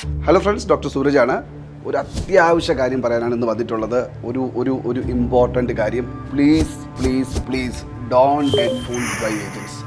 Hello friends, doctor സൂരജാണ്. ഒരു അത്യാവശ്യ കാര്യം പറയാനാണ് ഇന്ന് വന്നിട്ടുള്ളത്. ഒരു ഇമ്പോർട്ടൻ്റ് കാര്യം. Please don't get fooled by agents.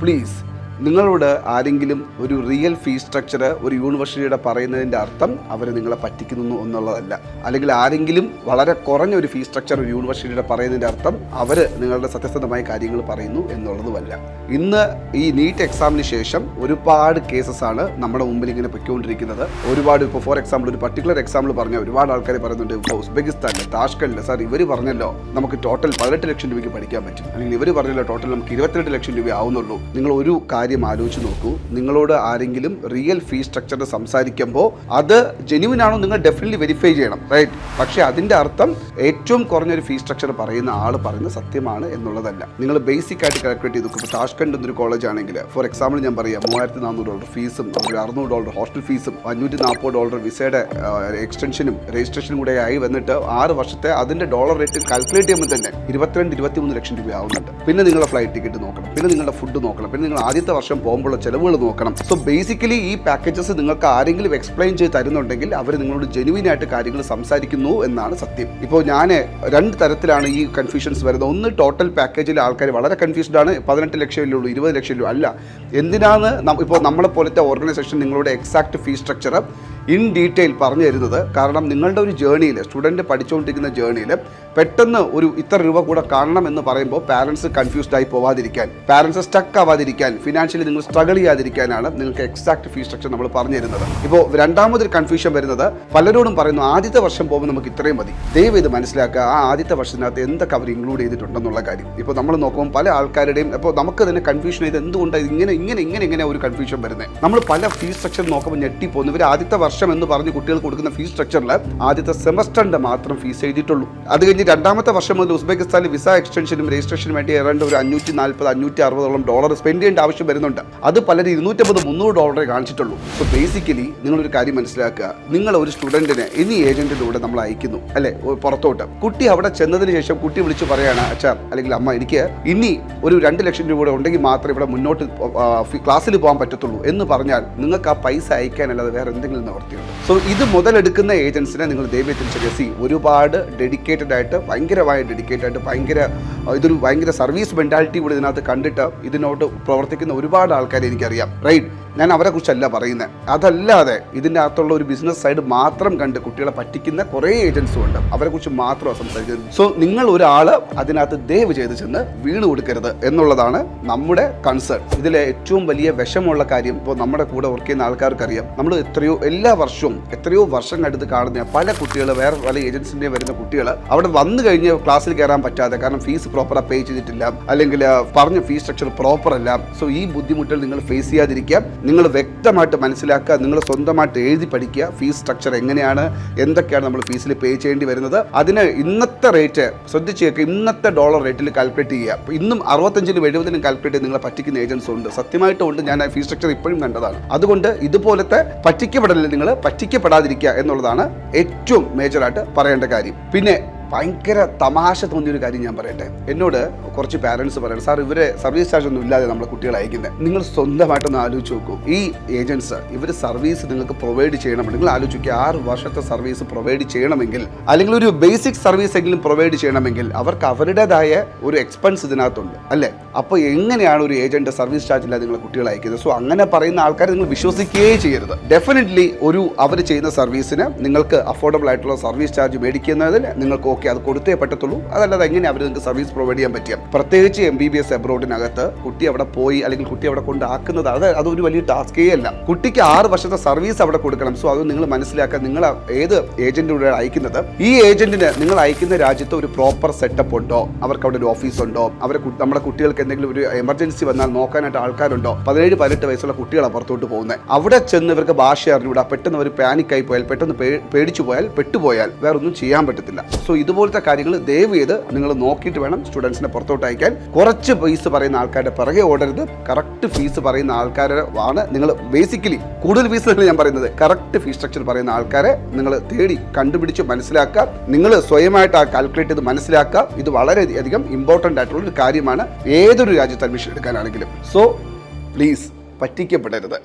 Please, നിങ്ങളോട് ആരെങ്കിലും ഒരു റിയൽ ഫീസ് സ്ട്രക്ചർ ഒരു യൂണിവേഴ്സിറ്റിയുടെ പറയുന്നതിൻ്റെ അർത്ഥം അവർ നിങ്ങളെ പറ്റിക്കുന്നു എന്നുള്ളതല്ല. അല്ലെങ്കിൽ ആരെങ്കിലും വളരെ കുറഞ്ഞ ഒരു ഫീസ് സ്ട്രക്ചർ ഒരു യൂണിവേഴ്സിറ്റിയുടെ പറയുന്നതിൻ്റെ അർത്ഥം അവർ നിങ്ങളുടെ സത്യസന്ധമായ കാര്യങ്ങൾ പറയുന്നു എന്നുള്ളതുമല്ല. ഇന്ന് ഈ നീറ്റ് എക്സാമിന് ശേഷം ഒരുപാട് കേസസ് ആണ് നമ്മുടെ മുമ്പിൽ ഇങ്ങനെ പൊയ്ക്കൊണ്ടിരിക്കുന്നത്. ഒരുപാട് ഇപ്പോൾ ഫോർ എക്സാമ്പിൾ ഒരു പർട്ടിക്കുലർ എക്സാമ്പിൾ പറഞ്ഞ ഒരുപാട് ആൾക്കാർ പറയുന്നുണ്ട്. ഇപ്പോൾ ഉസ്ബെക്കിസ്ഥാനിൽ താഷ്കണ്ടിൽ സാർ ഇവർ പറഞ്ഞല്ലോ നമുക്ക് ടോട്ടൽ 18 ലക്ഷം രൂപയ്ക്ക് പഠിക്കാൻ പറ്റും, അല്ലെങ്കിൽ ഇവർ പറഞ്ഞല്ലോ ടോട്ടൽ നമുക്ക് 22 ലക്ഷം രൂപ ആവുന്നുള്ളൂ. നിങ്ങൾ ഒരു കാര്യം ആലോചിച്ച് നോക്കൂ. നിങ്ങളോട് ആരെങ്കിലും റിയൽ ഫീസ് സ്ട്രക്ചർ സംസാരിക്കുമ്പോൾ അത് ജെന്യുവൻ ആണോ നിങ്ങൾ ഡെഫിനറ്റ്ലി വെരിഫൈ ചെയ്യണം, റൈറ്റ്? പക്ഷേ അതിൻ്റെ അർത്ഥം ഏറ്റവും കുറഞ്ഞൊരു ഫീസ് സ്ട്രക്ചർ പറയുന്ന ആൾ പറയുന്നത് സത്യമാണ് എന്നുള്ളതല്ല. നിങ്ങൾ ബേസിക് ആയിട്ട് കാൽക്കുലേറ്റ് ചെയ്ത് നോക്കും. ഇപ്പോൾ താഷ്കണ്ട് എന്നൊരു കോളേജ് ആണെങ്കിൽ ഫോർ എക്സാമ്പിൾ ഞാൻ പറയാം, $3400 ഫീസും $600 ഹോസ്റ്റൽ ഫീസും $540 വിസയുടെ എക്സ്റ്റൻഷനും രജിസ്ട്രേഷനും കൂടെ ആയി വന്നിട്ട് 6 വർഷത്തെ അതിൻ്റെ ഡോളർ റേറ്റ് കാൽക്കുലേറ്റ് ചെയ്യുമ്പോൾ തന്നെ 22-23 ലക്ഷം രൂപ ആവുന്നുണ്ട്. പിന്നെ നിങ്ങളുടെ ഫ്ലൈറ്റ് ടിക്കറ്റ് നോക്കണം, പിന്നെ നിങ്ങളുടെ ഫുഡ് നോക്കണം, പിന്നെ നിങ്ങൾ ആദ്യത്തെ വർഷം പോകുമ്പോഴുള്ള ചിലവുകൾ നോക്കണം. സോ ബേസിക്കലി ഈ പാക്കേജസ് നിങ്ങൾക്ക് ആരെങ്കിലും എക്സ്പ്ലെയിൻ ചെയ്ത് തരുന്നുണ്ടെങ്കിൽ അവർ നിങ്ങളോട് ജെന്യുവൻ ആയിട്ട് കാര്യങ്ങൾ സംസാരിക്കുന്നു എന്നാണ് സത്യം. ഇപ്പോൾ ഞാൻ 2 തരത്തിലാണ് ഈ കൺഫ്യൂഷൻസ് വരുന്നത്. ഒന്ന്, ടോട്ടൽ പാക്കേജിൽ ആൾക്കാർ വളരെ കൺഫ്യൂസ്ഡ് ആണ്. 18 ലക്ഷമല്ലേ ഉള്ളൂ, 20 ലക്ഷം അല്ല. എന്തിനാണ് ഇപ്പോൾ നമ്മളെ പോലത്തെ ഓർഗനൈസേഷൻ നിങ്ങളുടെ exact fees structure in detail പറഞ്ഞു തരുന്നത്? കാരണം നിങ്ങളുടെ ഒരു ജേർണിയിൽ, സ്റ്റുഡൻറ്റ് പഠിച്ചുകൊണ്ടിരിക്കുന്ന ജേർണിയിൽ പെട്ടെന്ന് ഒരു ഇത്ര രൂപ കൂടെ കാണണം എന്ന് പറയുമ്പോൾ പാരൻസ് കൺഫ്യൂസ്ഡ് ആയി പോവാതിരിക്കാൻ, പാരൻസ് സ്റ്റക്ക് ആവാതിരിക്കാൻ, ഫിനാൻഷ്യലി നിങ്ങൾ സ്ട്രഗിൾ ചെയ്യാതിരിക്കാനാണ് നിങ്ങൾക്ക് എക്സാക്ട് ഫീസ് സ്ട്രക്ചർ നമ്മൾ പറഞ്ഞു തരുന്നത്. ഇപ്പോൾ രണ്ടാമതൊരു കൺഫ്യൂഷൻ വരുന്നത്, പലരോടും പറയുന്നു ആദ്യത്തെ വർഷം പോകുമ്പോൾ നമുക്ക് ഇത്രയും മതി. ദയവ് ഇത് മനസ്സിലാക്കുക, ആ ആദ്യത്തെ വർഷത്തിനകത്ത് എന്തൊക്കെ അവർ ഇൻക്ലൂഡ് ചെയ്തിട്ടുണ്ടെന്നുള്ള കാര്യം. ഇപ്പോൾ നമ്മൾ നോക്കുമ്പോൾ പല ആൾക്കാരുടെയും ഇപ്പോൾ നമുക്ക് തന്നെ കൺഫ്യൂഷൻ ചെയ്ത് എന്തുകൊണ്ടാണ് ഇങ്ങനെ ഒരു കൺഫ്യൂഷൻ വരുന്നത്. നമ്മൾ പല ഫീസ് സ്ട്രക്ചർ നോക്കുമ്പോൾ ഞെട്ടിപ്പോകുന്നു. ഇവർ ആദ്യത്തെ വർഷം എന്ന് പറഞ്ഞ് കുട്ടികൾ കൊടുക്കുന്ന ഫീസ് സ്ട്രക്ചറിൽ ആദ്യത്തെ സെമസ്റ്ററിന്റെ മാത്രം ഫീസ് എഴുതിയിട്ടുള്ളൂ. അത് കഴിഞ്ഞ് രണ്ടാമത്തെ വർഷം മുതൽ ഉസ്ബെക്കിസ്ഥാനിൽ വിസ എക്സ്റ്റൻഷനും രജിസ്ട്രേഷനും വേണ്ടി ഏതാണ്ട് ഒരു $540-560 സ്പെൻഡ് ചെയ്യേണ്ട ആവശ്യം വരുന്നുണ്ട്. അത് പലരും $250-300 കാണിച്ചിട്ടുള്ളൂ. സോ ബേസിക്കലി നിങ്ങളൊരു കാര്യം മനസ്സിലാക്കുക, നിങ്ങൾ ഒരു സ്റ്റുഡൻറ്റിനെ ഇനി ഏജന്റിലൂടെ നമ്മൾ അയക്കുന്നു അല്ലെ പുറത്തോട്ട്. കുട്ടി അവിടെ ചെന്നതിന് ശേഷം കുട്ടി വിളിച്ച് പറയാണ്, അച്ഛാ അല്ലെങ്കിൽ അമ്മ, എനിക്ക് ഇനി ഒരു 2 ലക്ഷം രൂപ കൂടെ ഉണ്ടെങ്കിൽ മാത്രമേ ഇവിടെ മുന്നോട്ട് ക്ലാസ്സിൽ പോകാൻ പറ്റത്തുള്ളൂ എന്ന് പറഞ്ഞാൽ നിങ്ങൾക്ക് ആ പൈസ അയക്കാനല്ലാതെ വേറെ എന്തെങ്കിലും നിവർത്തിയുണ്ട്. സോ ഇത് മുതലെടുക്കുന്ന ഏജൻസിനെ നിങ്ങൾ ദയവായി തിരിച്ചറിയുക. ഒരുപാട് ഡെഡിക്കേറ്റഡ് ആയിട്ട്, ഭയങ്കരമായ ഡെഡിക്കേറ്റഡ് ആയിട്ട്, ഇതൊരു ഭയങ്കര സർവീസ് മെന്റാലിറ്റി കൂടി ഇതിനകത്ത് കണ്ടിട്ട് ഇതിനോട്ട് പ്രവർത്തിക്കുന്ന ഒരുപാട് ആൾക്കാരെ എനിക്കറിയാം, റൈറ്റ്? ഞാൻ അവരെ കുറിച്ചല്ല പറയുന്നത്. അതല്ലാതെ ഇതിൻ്റെ അകത്തുള്ള ഒരു ബിസിനസ് സൈഡ് മാത്രം കണ്ട് കുട്ടികളെ പറ്റിക്കുന്ന കുറേ ഏജൻസും ഉണ്ട്. അവരെ കുറിച്ച് മാത്രമാണ് സംസാരിക്കുന്നത്. സോ നിങ്ങൾ ഒരാൾ അതിനകത്ത് ദയവ് ചെയ്ത് ചെന്ന് വീണ് കൊടുക്കരുത് എന്നുള്ളതാണ് നമ്മുടെ കൺസേൺ. ഇതിലെ ഏറ്റവും വലിയ വിഷമുള്ള കാര്യം, ഇപ്പോൾ നമ്മുടെ കൂടെ വർക്ക് ചെയ്യുന്ന ആൾക്കാർക്കറിയാം, നമ്മൾ എല്ലാ വർഷവും എത്രയോ വർഷം കടുത്ത് കാണുന്ന പല കുട്ടികൾ, വേറെ പല ഏജൻസിൻ്റെ വരുന്ന കുട്ടികൾ അവിടെ വന്നു കഴിഞ്ഞ് ക്ലാസ്സിൽ കയറാൻ പറ്റാതെ, കാരണം ഫീസ് പ്രോപ്പറായി പേ ചെയ്തിട്ടില്ല, അല്ലെങ്കിൽ പറഞ്ഞ ഫീസ് സ്ട്രക്ചർ പ്രോപ്പർ അല്ല. സോ ഈ ബുദ്ധിമുട്ടുകൾ നിങ്ങൾ ഫേസ് ചെയ്യാതിരിക്കാം. നിങ്ങൾ വ്യക്തമായിട്ട് മനസ്സിലാക്കുക, നിങ്ങൾ സ്വന്തമായിട്ട് എഴുതി പഠിക്കുക. ഫീസ് സ്ട്രക്ചർ എങ്ങനെയാണ്, എന്തൊക്കെയാണ് നമ്മൾ ഫീസിൽ പേ ചെയ്യേണ്ടി വരുന്നത്, അതിന് ഇന്നത്തെ റേറ്റ് ശ്രദ്ധിച്ച് കേൾക്കുക. ഇന്നത്തെ ഡോളർ റേറ്റിൽ കാൽക്കുലേറ്റ് ചെയ്യുക. ഇന്നും 65-70 കാൽക്കുലേറ്റ് ചെയ്ത് നിങ്ങളെ പറ്റിക്കുന്ന ഏജൻസ് ഉണ്ട്, സത്യമായിട്ടും ഉണ്ട്. ഞാൻ ആ ഫീസ് സ്ട്രക്ചർ ഇപ്പോഴും കണ്ടതാണ്. അതുകൊണ്ട് ഇതുപോലത്തെ പറ്റിക്കപ്പെടലിൽ നിങ്ങൾ പറ്റിക്കപ്പെടാതിരിക്കുക എന്നുള്ളതാണ് ഏറ്റവും മേജറായിട്ട് പറയേണ്ട കാര്യം. പിന്നെ ഭയങ്കര തമാശ തോന്നിയൊരു കാര്യം ഞാൻ പറയട്ടെ. എന്നോട് കുറച്ച് പാരൻസ് പറയണം, സാർ ഇവരെ സർവീസ് ചാർജ് ഒന്നും ഇല്ലാതെ നമ്മളെ കുട്ടികളെ അയക്കുന്നത്. നിങ്ങൾ സ്വന്തമായിട്ടൊന്ന് ആലോചിച്ച് നോക്കൂ. ഈ ഏജൻസ് ഇവർ സർവീസ് നിങ്ങൾക്ക് പ്രൊവൈഡ് ചെയ്യണമെങ്കിൽ നിങ്ങൾ ആലോചിച്ച് നോക്കുക, 6 വർഷത്തെ സർവീസ് പ്രൊവൈഡ് ചെയ്യണമെങ്കിൽ, അല്ലെങ്കിൽ ഒരു ബേസിക് സർവീസ് എങ്കിലും പ്രൊവൈഡ് ചെയ്യണമെങ്കിൽ അവർക്ക് അവരുടേതായ ഒരു എക്സ്പെൻസ് ഇതിനകത്തുണ്ട് അല്ലേ? അപ്പോൾ എങ്ങനെയാണ് ഒരു ഏജന്റ് സർവീസ് ചാർജ് ഇല്ലാതെ നിങ്ങളെ കുട്ടികളെ അയക്കുന്നത്? സോ അങ്ങനെ പറയുന്ന ആൾക്കാരെ നിങ്ങൾ വിശ്വസിക്കുകയേ ചെയ്യരുത്. ഡെഫിനറ്റ്ലി അവർ ചെയ്യുന്ന സർവീസിന് നിങ്ങൾക്ക് അഫോർഡബിൾ ആയിട്ടുള്ള സർവീസ് ചാർജ് മേടിക്കുന്നതിൽ നിങ്ങൾക്ക് അത് കൊടുത്തേ പറ്റത്തുള്ളൂ. അതല്ലാതെ എങ്ങനെ അവർ നിങ്ങൾക്ക് സർവീസ് പ്രൊവൈഡ് ചെയ്യാൻ പറ്റിയ, പ്രത്യേകിച്ച് MBBS എബ്രോഡിനകത്ത് കുട്ടി അവിടെ പോയി അല്ലെങ്കിൽ കുട്ടി അവിടെ കൊണ്ടാക്കുന്നത് അതൊരു വലിയ ടാസ്കേ അല്ല. കുട്ടിക്ക് 6 വർഷത്തെ സർവീസ് അവിടെ കൊടുക്കണം. സോ അത് നിങ്ങൾ മനസ്സിലാക്കുക. നിങ്ങൾ ഏത് ഏജന്റിലൂടെ അയക്കുന്നത്, ഈ ഏജന്റിന് നിങ്ങൾ അയക്കുന്ന രാജ്യത്ത് ഒരു പ്രോപ്പർ സെറ്റപ്പ് ഉണ്ടോ, അവർക്ക് അവിടെ ഒരു ഓഫീസ് ഉണ്ടോ, നമ്മുടെ കുട്ടികൾക്ക് എന്തെങ്കിലും ഒരു എമർജൻസി വന്നാൽ നോക്കാനായിട്ട് ആൾക്കാരുണ്ടോ? 17-18 വയസ്സുള്ള കുട്ടികളാണ് പുറത്തോട്ട് പോകുന്നത്. അവിടെ ചെന്ന് ഇവർക്ക് ഭാഷ അറിഞ്ഞൂടാ, പെട്ടെന്ന് അവർ പാനിക്കായി പോയാൽ, പെട്ടെന്ന് പേടിച്ചു പോയാൽ, പെട്ടുപോയാൽ വേറെ ഒന്നും ചെയ്യാൻ പറ്റത്തില്ല. സോ ഇതുപോലത്തെ കാര്യങ്ങൾ ദയവ് ചെയ്ത് നിങ്ങൾ നോക്കിയിട്ട് വേണം സ്റ്റുഡൻസിനെ പുറത്തോട്ട് അയക്കാൻ. കുറച്ച് ഫീസ് പറയുന്ന ആൾക്കാരുടെ പിറകെ ഓടരുത്. കറക്റ്റ് ഫീസ് പറയുന്ന ആൾക്കാരാണ് നിങ്ങൾ ബേസിക്കലി, കൂടുതൽ ഫീസ് തന്നെ ഞാൻ പറയുന്നത്, കറക്റ്റ് ഫീസ് സ്ട്രക്ചർ പറയുന്ന ആൾക്കാരെ നിങ്ങൾ തേടി കണ്ടുപിടിച്ച് മനസ്സിലാക്കുക. നിങ്ങൾ സ്വയമായിട്ട് ആ കാൽക്കുലേറ്റ് ചെയ്ത് മനസ്സിലാക്കുക. ഇത് വളരെയധികം ഇമ്പോർട്ടൻ്റ് ആയിട്ടുള്ള ഒരു കാര്യമാണ് ഏതൊരു രാജ്യത്ത് അഡ്മിഷൻ എടുക്കാനാണെങ്കിലും. So please പറ്റിക്കപ്പെടരുത്.